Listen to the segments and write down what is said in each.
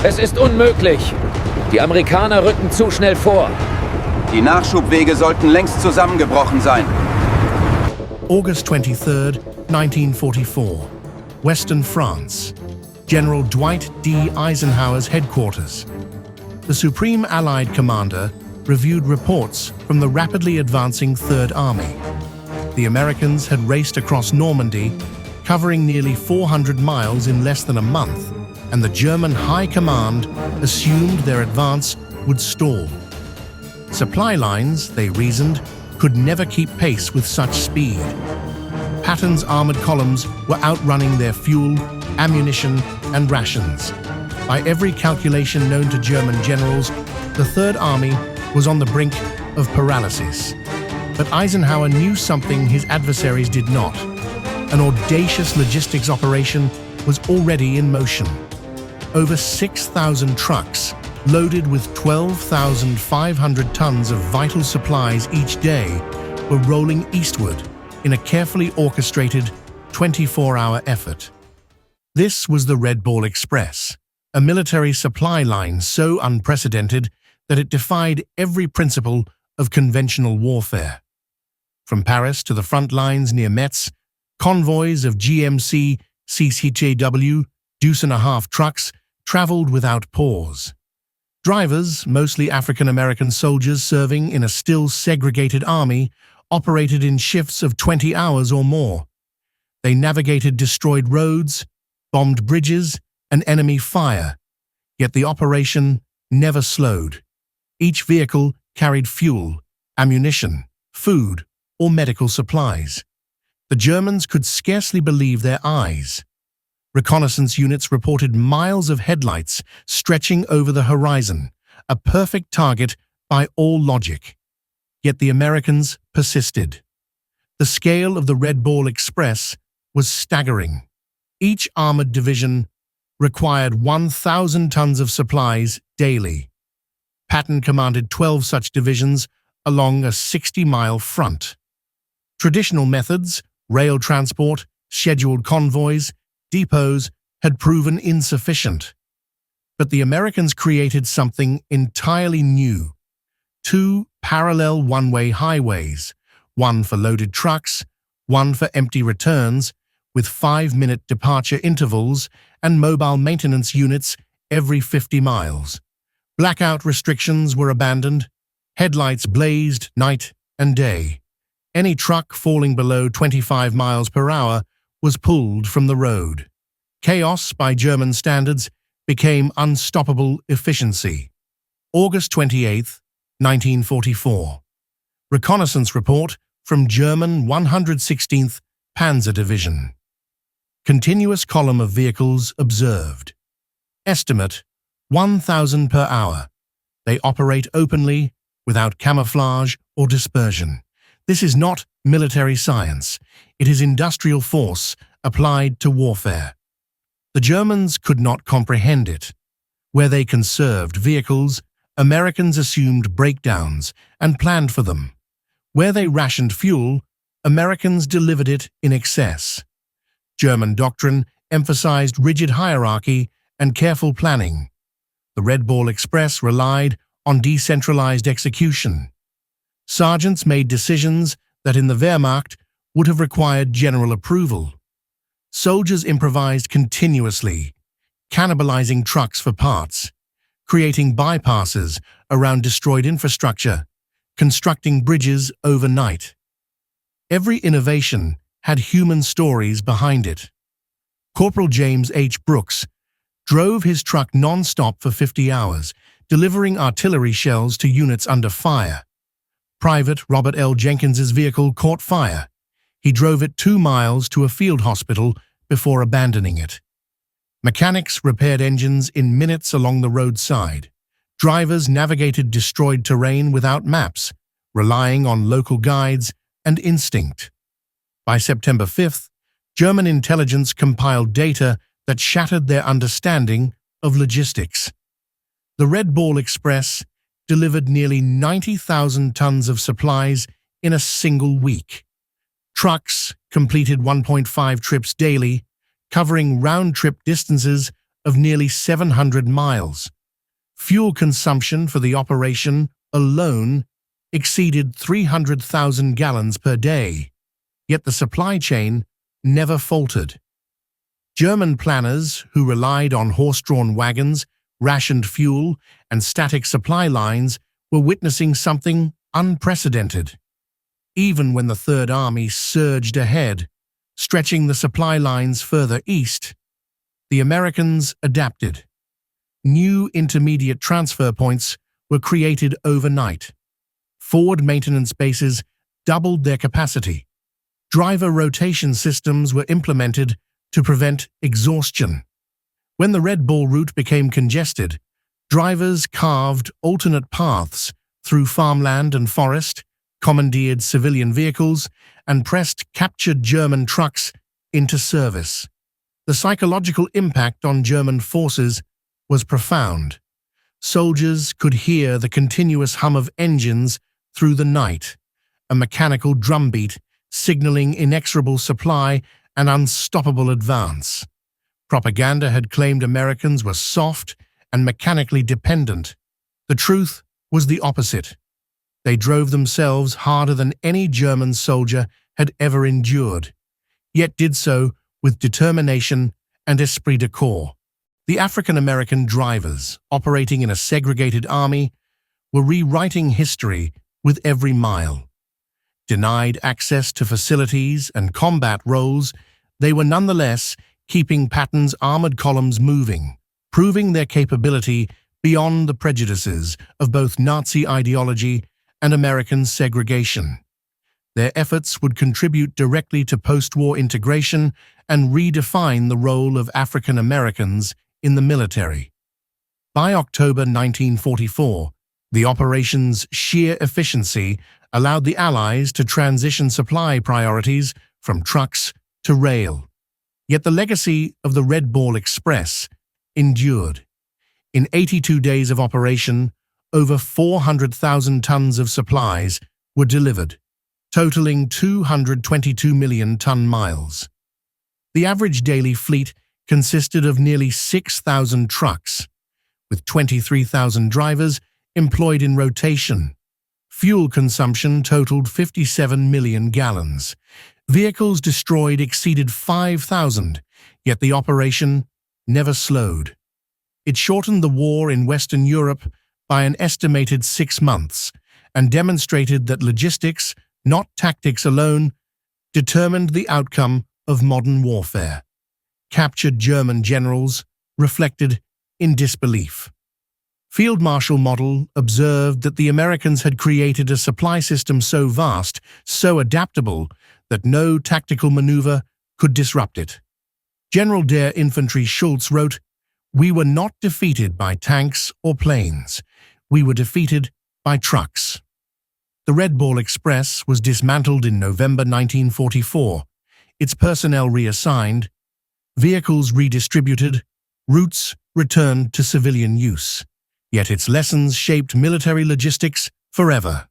Es ist unmöglich. Die Amerikaner rücken zu schnell vor. Die Nachschubwege sollten längst zusammengebrochen sein. August 23, 1944. Western France. General Dwight D. Eisenhower's headquarters. The Supreme Allied Commander reviewed reports from the rapidly advancing Third Army. The Americans had raced across Normandy, covering nearly 400 miles in less than a month, and the German High Command assumed their advance would stall. Supply lines, they reasoned, could never keep pace with such speed. Patton's armored columns were outrunning their fuel, ammunition, and rations. By every calculation known to German generals, the Third Army was on the brink of paralysis. But Eisenhower knew something his adversaries did not. An audacious logistics operation was already in motion. Over 6,000 trucks, loaded with 12,500 tons of vital supplies each day, were rolling eastward in a carefully orchestrated 24-hour effort. This was the Red Ball Express, a military supply line so unprecedented that it defied every principle of conventional warfare. From Paris to the front lines near Metz, convoys of GMC CCJW deuce-and-a-half trucks traveled without pause. Drivers, mostly African-American soldiers serving in a still segregated army, operated in shifts of 20 hours or more. They navigated destroyed roads, bombed bridges, and enemy fire, yet the operation never slowed. Each vehicle carried fuel, ammunition, food, or medical supplies. The Germans could scarcely believe their eyes. Reconnaissance units reported miles of headlights stretching over the horizon, a perfect target by all logic. Yet the Americans persisted. The scale of the Red Ball Express was staggering. Each armored division required 1,000 tons of supplies daily. Patton commanded 12 such divisions along a 60-mile front. Traditional methods, rail transport, scheduled convoys, depots, had proven insufficient. But the Americans created something entirely new. 2 parallel one-way highways, one for loaded trucks, one for empty returns, with 5-minute departure intervals and mobile maintenance units every 50 miles. Blackout restrictions were abandoned. Headlights blazed night and day. Any truck falling below 25 miles per hour was pulled from the road. Chaos, by German standards, became unstoppable efficiency. August 28, 1944. Reconnaissance report from German 116th Panzer Division. Continuous column of vehicles observed. Estimate 1,000 per hour. They operate openly, without camouflage or dispersion. This is not military science. It is industrial force applied to warfare. The Germans could not comprehend it. Where they conserved vehicles, Americans assumed breakdowns and planned for them. Where they rationed fuel, Americans delivered it in excess. German doctrine emphasized rigid hierarchy and careful planning. The Red Ball Express relied on decentralized execution. Sergeants made decisions that in the Wehrmacht would have required general approval. Soldiers improvised continuously, cannibalizing trucks for parts, creating bypasses around destroyed infrastructure, constructing bridges overnight. Every innovation had human stories behind it. Corporal James H. Brooks drove his truck non-stop for 50 hours, delivering artillery shells to units under fire. Private Robert L. Jenkins's vehicle caught fire. He drove it 2 miles to a field hospital before abandoning it. Mechanics repaired engines in minutes along the roadside. Drivers navigated destroyed terrain without maps, relying on local guides and instinct. By September 5th, German intelligence compiled data that shattered their understanding of logistics. The Red Ball Express delivered nearly 90,000 tons of supplies in a single week. Trucks completed 1.5 trips daily, covering round-trip distances of nearly 700 miles. Fuel consumption for the operation alone exceeded 300,000 gallons per day, yet the supply chain never faltered. German planners who relied on horse-drawn wagons, rationed fuel, and static supply lines were witnessing something unprecedented. Even when the Third Army surged ahead, stretching the supply lines further east, the Americans adapted. New intermediate transfer points were created overnight. Forward maintenance bases doubled their capacity. Driver rotation systems were implemented to prevent exhaustion. When the Red Ball route became congested, drivers carved alternate paths through farmland and forest, commandeered civilian vehicles, and pressed captured German trucks into service. The psychological impact on German forces was profound. Soldiers could hear the continuous hum of engines through the night, a mechanical drumbeat signaling inexorable supply and unstoppable advance. Propaganda had claimed Americans were soft and mechanically dependent. The truth was the opposite. They drove themselves harder than any German soldier had ever endured, yet did so with determination and esprit de corps. The African-American drivers, operating in a segregated army, were rewriting history with every mile. Denied access to facilities and combat roles, they were nonetheless keeping Patton's armored columns moving, proving their capability beyond the prejudices of both Nazi ideology and American segregation. Their efforts would contribute directly to post-war integration and redefine the role of African Americans in the military. By October 1944, the operation's sheer efficiency allowed the Allies to transition supply priorities from trucks to rail. Yet the legacy of the Red Ball Express endured. In 82 days of operation, over 400,000 tons of supplies were delivered, totaling 222 million ton-miles. The average daily fleet consisted of nearly 6,000 trucks, with 23,000 drivers employed in rotation. Fuel consumption totaled 57 million gallons. Vehicles destroyed exceeded 5,000, yet the operation never slowed. It shortened the war in Western Europe by an estimated 6 months and demonstrated that logistics, not tactics alone, determined the outcome of modern warfare. Captured German generals reflected in disbelief. Field Marshal Model observed that the Americans had created a supply system so vast, so adaptable, that no tactical maneuver could disrupt it. General der Infantry Schulz wrote, "We were not defeated by tanks or planes. We were defeated by trucks." The Red Ball Express was dismantled in November 1944, its personnel reassigned, vehicles redistributed, routes returned to civilian use. Yet its lessons shaped military logistics forever.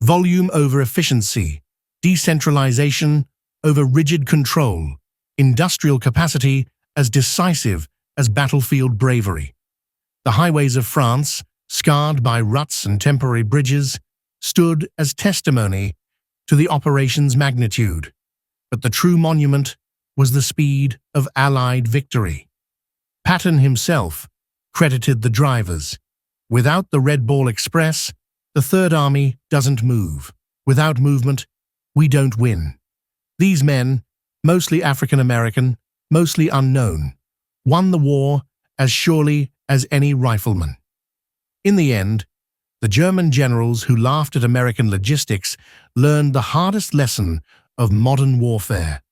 Volume over efficiency, decentralization over rigid control, industrial capacity as decisive as battlefield bravery. The highways of France, scarred by ruts and temporary bridges, stood as testimony to the operation's magnitude. But the true monument was the speed of Allied victory. Patton himself credited the drivers. "Without the Red Ball Express, the Third Army doesn't move. Without movement, we don't win." These men, mostly African-American, mostly unknown, won the war as surely as any rifleman. In the end, the German generals who laughed at American logistics learned the hardest lesson of modern warfare.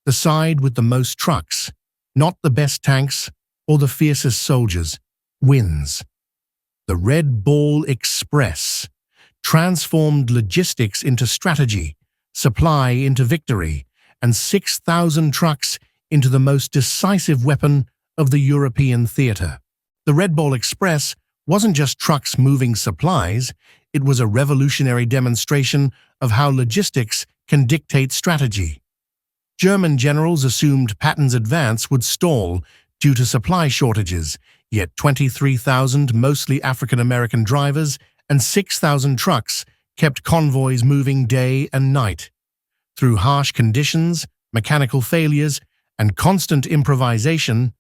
The side with the most trucks, not the best tanks or the fiercest soldiers, wins. The Red Ball Express transformed logistics into strategy, supply into victory, and 6,000 trucks into the most decisive weapon of the European theater. The Red Ball Express wasn't just trucks moving supplies, it was a revolutionary demonstration of how logistics can dictate strategy. German generals assumed Patton's advance would stall due to supply shortages, yet 23,000 mostly African-American drivers and 6,000 trucks kept convoys moving day and night. Through harsh conditions, mechanical failures, and constant improvisation,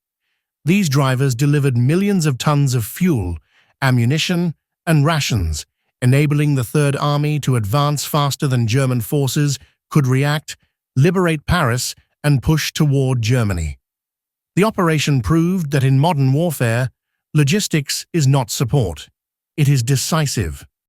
these drivers delivered millions of tons of fuel, ammunition, and rations, enabling the Third Army to advance faster than German forces could react, liberate Paris, and push toward Germany. The operation proved that in modern warfare, logistics is not support. It is decisive.